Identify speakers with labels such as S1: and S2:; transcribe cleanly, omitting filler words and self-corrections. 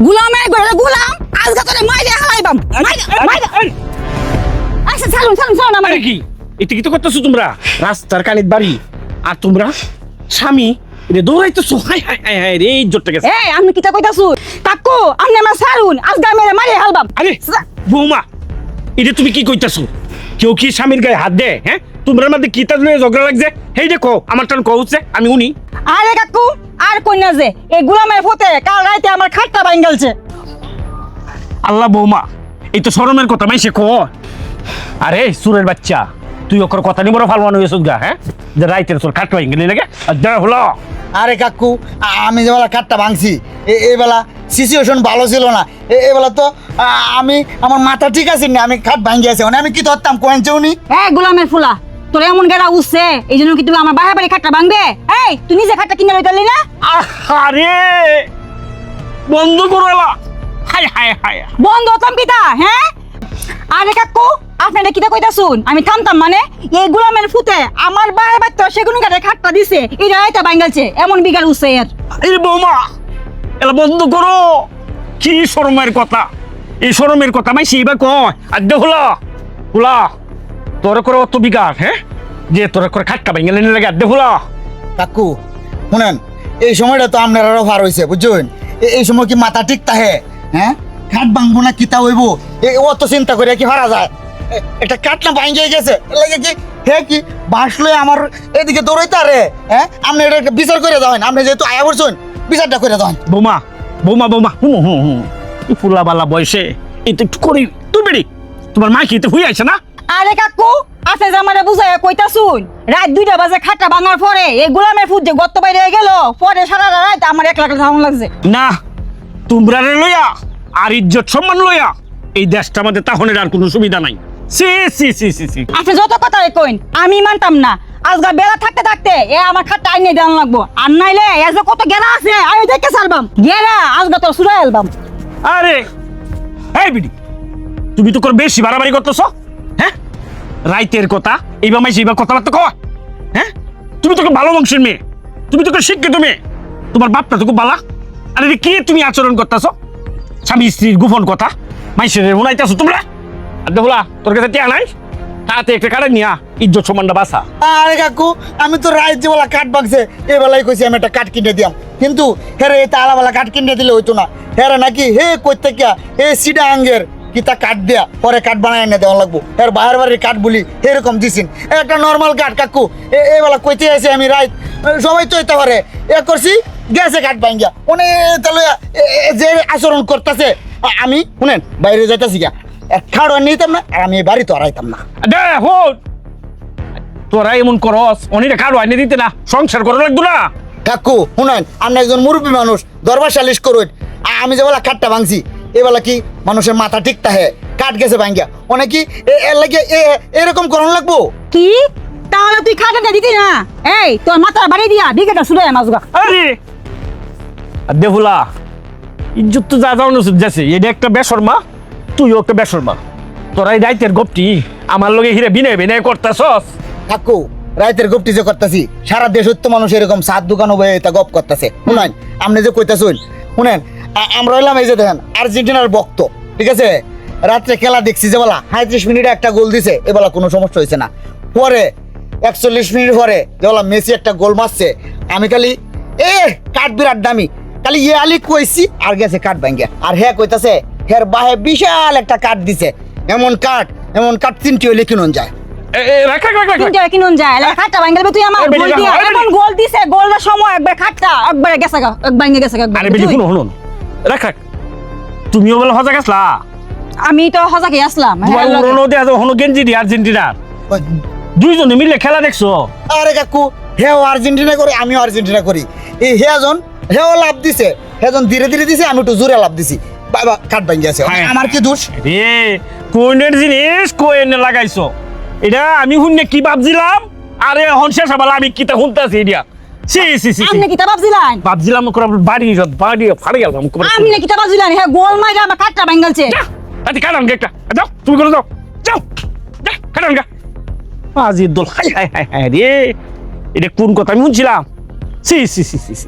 S1: গুলামের ঘরে গুলাম আজকে তোরে মাইরে হালাইবাম আচ্ছা ছাড়ুন আমার
S2: কি এটা কি তো করতেছো তোমরা রাস্তার কানিত বাড়ি আর তোমরা স্বামী রে দৌড়াইতেছো হাই হাই হাই হাই রে ইজ্জতটা গেছে
S1: এই আমি কিটা কইতাছু কাকু আপনি আমার ছাড়ুন আজকে আমি মাইরে হালবাম
S2: আরে বৌমা এটা তুমি কি কইতাছো কেউ কি স্বামীর গায়ে হাত দেয় হ্যাঁ তোমরা মধ্যে কি তার ঝগড়া লাগছে হেই দেখো আমার টান কউছে আমি উনি
S1: আরে কাকু আর কই না যে এই গুলামের ফতে কাল রাতে আমার খাটটা ভাঙালছে
S2: আল্লাহ বৌমা এই তো শরমের কথা মাইসে কো আরে সুরের বাচ্চা তুই ওকর কথা নি বড় ফালওয়ান হইছস গা হ্যাঁ যে রাইতের তোর খাট ভাঙ গেলি লাগে আর যা হলো
S3: আরে কাকু আমি যেবেলা কাঠটা ভাঙছি এবেলা সিচুয়েশন ভালো ছিল না এবেলা তো আমি আমার মাথা ঠিক আছে না আমি খাট ভাঙি আছে মানে আমি কি ধরতাম কোয়েন উনি
S1: এই গুলামের ফুলা তোর এমন গেরা উঠছে এই জন্য কি তুমি আমার বাহার বাড়ি খাটটা ভাঙবে এই তুই নিজে খাটটা কিনে লইতালি না
S2: আরে বন্ধ করো এলা হাই হাই হাই
S1: বন্ধ হতাম কিতা হ্যাঁ আরে কাকু আপনারা কিটা কইতাছুন আমি থামতাম মানে এই গুলামের ফুতে আমার বাহার বাড়ি তো সেগুন গাড়ি খাটটা দিছে এই রাইতে ভাঙালছে এমন বিগার উঠছে এর
S2: এই বৌমা এলা বন্ধ করো কি শরমের কথা এই শরমের কথা মাইসি এবার কয় আর দে হুলা তোর করে অত বিকার হ্যাঁ যে তোর করে খাটটা ভাঙ গেলি লাগে আর দে হুলা
S3: কাকু শুনেন এই সময়টা তো আপনারও ভার হয়েছে বুঝছেন এই সময় কি মাথা ঠিক তাহে হ্যাঁ খাট ভাঙবো না কিতা হইব অত চিন্তা করে কি হারা যায় একটা কাঠ না ভাঙিয়ে গেছে লাগে কি হে কি বাসলে আমার এদিকে দৌড়াইতে আরে হ্যাঁ আপনি এটা বিচার করে দেন আপনি যেহেতু আয়া করছেন বিচারটা করে দেন
S2: বৌমা এই ফুলা বালা বয়সে এই তো একটু করি তুই বেড়ি তোমার মা কি তো হয়ে আছে না
S1: আরে কাকু আপনি যে আমারে বুঝাই কইতাছুন রাত 2টা বাজে খাটটা ভাঙার পরে এই গোলামের ফুট যে গত্ত বাইরে গেল পরে সারা রাত আমার এক লাখ ধারণ লাগছে
S2: না তোমরা রে লইয়া আর ইজ্জত সম্মান লইয়া এই দেশটা আমাদের তাহনের আর কোনো সুবিধা নাই সি সি সি সি সি
S1: আপনি যত কথা কইন আমি মানতাম না আজকে বেলা থাকতে থাকতে এ আমার খাটটা আইনে দেন লাগবো আর নাইলে এ যে কত গেলা আছে আমি দেখে সারবাম গেলা আজকে তো সুরাই আলবাম
S2: আরে এই বিডি তুমি তো করে বেশি বাড়াবাড়ি করতেছ হ্যাঁ রাইতের কথা এইবার মাইছি এইবার কথাবার্তা কয় হ্যাঁ তুমি তো খুব ভালো বংশের মেয়ে তুমি তো খুব শিক্ষিত মেয়ে তোমার বাপটা তো খুব বালা আরে কি তুমি আচরণ করতেছ স্বামী স্ত্রীর গোপন কথা মাইসের শোনাইতেছো তোমরা আর দেখলা তোর কাছে টিয়া নাই তাতে একটা কাটে নিয়া ইজ্জত সম্মানটা বাসা
S3: আরে কাকু আমি তো রাত যে বেলা কাঠ বাগছে এই বেলায় কইছি আমি একটা কাঠ কিনে দিয়াম কিন্তু হেরে এই তালাবেলা কাঠ কিনে দিলে হইতো না হেরে নাকি হে কইতে কিয়া হে সিডা আঙ্গের কিতা কাঠ দেয়া পরে কাঠ বানায় এনে দেওয়া লাগবো এর বাহার বাড়ির কাঠ বলি এরকম দিছিন একটা নর্মাল কাঠ কাকু এই বেলা কইতে আসি আমি রাত সবাই তো হইতে পারে এ করছি গেছে কাঠ ভাঙ্গিয়া উনি তাহলে যে আচরণ করতেছে আমি শুনেন বাইরে যাইতেছি গিয়া খাড়ো নিতাম না আর আমি বাড়ি তো আড়াইতাম না
S2: দে হোক তোরা এমন করস অনিরে কারো আইনে দিতে না সংসার করা লাগতো না
S3: কাকু শুনেন আপনি একজন মুরব্বী মানুষ দরবার সালিশ করুন আমি যে বেলা কাঠটা ভাঙছি এবেলা কি মানুষের মাথা ঠিক তাহে কাঠ গেছে ভাঙ্গিয়া অনেক কি এর লাগে এরকম করণ লাগবো
S1: কি তাহলে তুই খাটাটা দিতি না এই তোর মাথার বাড়ি দিয়া বিকেটা সুরাই মাছগা
S2: আরে দেবুলা ইজ্জত তো যা যাওয়ানো যাচ্ছে এটা একটা বেসরমা তুইও একটা বেসরমা তোরা এই রাইতের গপটি আমার লগে হিরে বিনয় বিনয় করতেছস
S3: কাকু রাইতের গপটি যে করতেছি সারা দেশ তো মানুষ এরকম সাত দোকান হয়ে এটা গপ করতেছে শুনেন আপনি যে কইতাছেন শুনেন আমরা হইলাম এই যে দেখেন আর্জেন্টিনার ভক্ত ঠিক আছে রাত্রে খেলা দেখছি যে বলা 35 মিনিটে একটা গোল দিছে এবেলা কোনো সমস্যা হয়েছে না পরে 41 মিনিট পরে যে বলা মেসি একটা গোল মারছে আমি খালি কাঠ বিরাট দামি খালি আলি কইছি আর গেছে কাঠ ভাঙ্গিয়া আর হ্যাঁ কইতাছে হের বাহে বিশাল একটা কাঠ দিছে এমন কাঠ 3টি হইলে কিনুন যায়
S1: তিনটা কিনুন যায় খাটটা ভাঙালবে তুই আমার গোল দিয়া এমন গোল দিছে গোলটার সময় একবার খাটটা একবার গেছে গা এক ভাঙে গেছে একবার
S2: আরে বেটি শুনুন রাখ তুমিও বলে হজা গেছলা
S1: আমি তো হজাকে আসলাম
S2: তোমার রোনালদো আছে হনো গেঞ্জি দি আর্জেন্টিনার দুইজনে মিলে খেলা দেখছো
S3: আরে কাকু হেও আর্জেন্টিনা করে আমিও আর্জেন্টিনা করি এই হেও লাভ দিছে হেজন ধীরে ধীরে দিছে আমি একটু জোরে লাভ দিছি বাবা কাঠ ভাঙি আছে আমার কি দোষ
S2: রে কোনের জিনিস কোয়েনে লাগাইছো এটা আমি শুনে কি ভাবছিলাম আরে হন শেষ হবালা আমি কিতা শুনতেছি এটা সি সি সি
S1: আপনি কিতা ভাবছিলেন
S2: বাড়ি ফাড়ে গেল
S1: আপনি কিতা ভাবছিলেন হ্যাঁ গোল মাইরা আমার খাটটা ভাঙালছে
S2: আরে কারণ একটা যাও তুমি করে যাও যাও কারণ গা আজি দোল হাই হাই হাই হাই রে এটা কোন কথা আমি শুনছিলাম সি সি সি সি